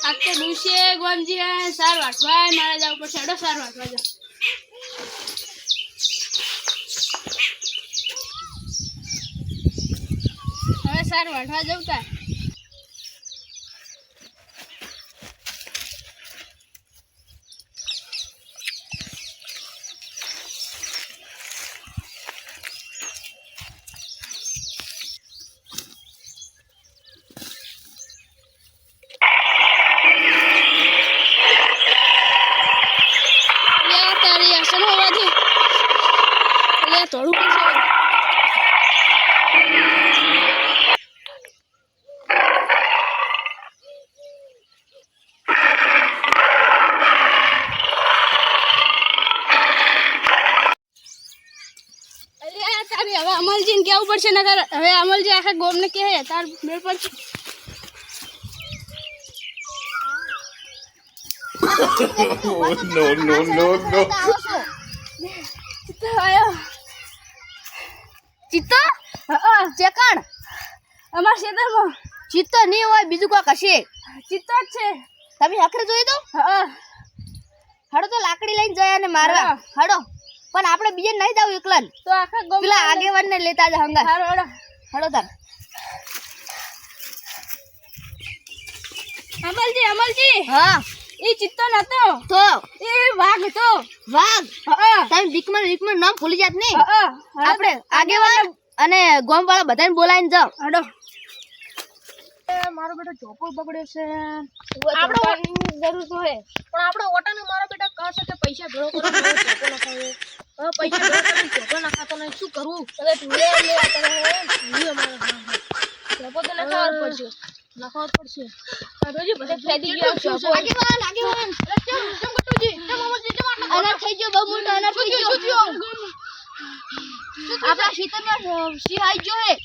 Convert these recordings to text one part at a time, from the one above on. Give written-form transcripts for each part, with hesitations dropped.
આ તો ડુશે ગોમજી સાર વાટવા મારે જવું પડશે એડો સાર વાટવા જાવ હવે સાર વાટવા જવું તા થોડું તારી હવે અમલજીને કેવું પડશે ને હવે અમલજી આખા ગોમને કહે તાર મેળ પડશે no. ચિત્તો ચેકણ અમાર ખેતરમાં ચિત્તો નહીં હોય બીજું કોઈ કશે ચિત્તો જ છે તમે હખરે જોઈ દો હડો તો લાકડી લઈને જાય અને મારવા હડો પણ આપણે બીજે નહીં જાવ એકલા તો આખા ગોમ પેલા આગેવાનને લેતા જ હંગા હારો હડો હડો તાર અમલજી હા એ ચિત્તો નતો તો એ વાઘ હતો વાઘ તમે બીકમાં નામ ભૂલી જાત નહીં આપણે આગેવાન અને ગોમ વાળા બધાને બોલાવીને જાવ હડો મારો બેટો ચોપો બગડ્યો છે આપણો જરૂર તો હે પણ આપણો ઓટાને મારો બેટો કહે છે કે પૈસા ભેળો કરો ચોપો નખાવો હવે પૈસા ભેળો કરીને ચોપો નખાતો નહીં શું કરવું હવે તુલે લે આતરે ચોપો તો નખાવો પડશે રોજી બધે ફેદી ગયો ચોપો આગેવાન ચમ ગટુજી ચમ અમરજી ચમ આટલો અનાર થઈ ગયો બહુ મોટો અનાર થઈ ગયો આપણા ખેતરમાં સિંહ આવી ગયો હે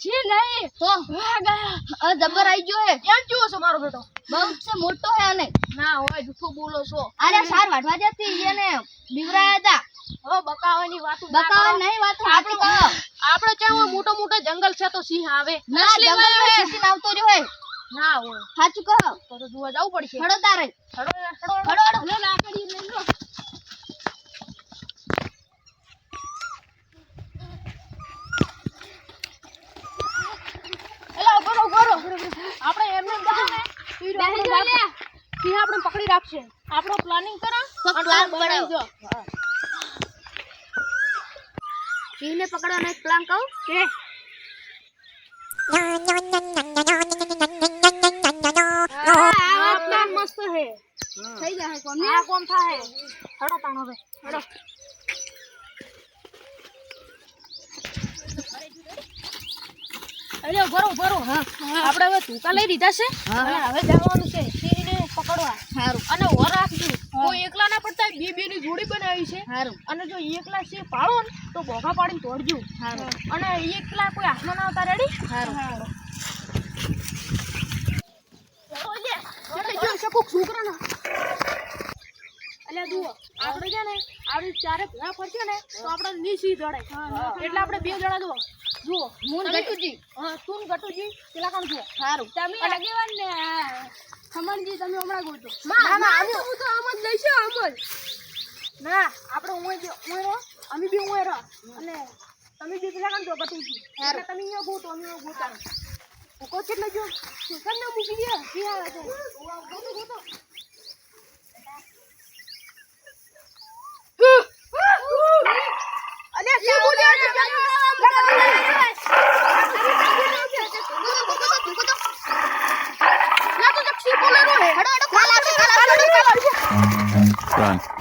છે નહીં તો વાઘ આયા જબ્બર આવી ગયો હે કેમ કેવો છે મારો બેટો બહુ છે મોટો હે અને ના હોય જૂઠું બોલો છો અરે સાર વાટવા જતી એને બીવરાયા હતા હવે બકાવાની વાતો બકાવા નહીં વાત સાચી કહો આપણે ચાહો મોટો મોટો જંગલ છે તો સિંહ આવે ના જંગલમાં સિંહ આવતો રહ્યો હે ના હોય સાચું કહો તો જોવા જવું પડશે હડો તારે હડો હડો લે લાકડી લઈ લો એલા ઉભરો આપણે એમને કહો ને બેહી જો લે સિંહ આપણે પકડી રાખશે આપણો પ્લાનિંગ કરો તો પ્લાન બનાવજો સિંહને પકડવાનો એક પ્લાન કહું કે આ પ્લાન મસ્ત હે થઈ જાય કોમ ને આ કોમ થાય હડો તાણ હવે હડો અરે ઉભરો આપણે હવે ટૂંકા લઈ દીધા છે અને હવે જવાનું છે સિંહને પકડવા સારું અને ઓર રાખજો કોઈ એકલા ના પડતા બે ની જોડી બનાવી છે સારું અને જો એકલા સિંહ પાડો ને તો ભોગા પાડીને તોડજો સારું અને એકલા કોઈ હાથમાં ના આવતા રેડી સારું છોકરા અલ્યા જુઓ આપણે છે ને આવી ચારે ભેગા પડશે ને તો આપણે નીસી દોડે એટલે આપણે બે જણા જુઓ હું ગટુજી હા તું ગટુજી પેલા કોણ જુઓ સારું તમે આગેવાન ને ખમણજી તમે હમણાં ગોતો હું તો આમ જ લઈશું આમ જ ના આપણે અમે બી ઉમેર અને તમે બી પેલા કોણ જો ગટુજી એટલે તમે અહીંયા ગોતો અમે ગોતા ઉકો કેટલે જો સુકન ના મૂકી દે સી આવે છે ગોતો અરે સી બોલ્યા છે હડો હડો Run.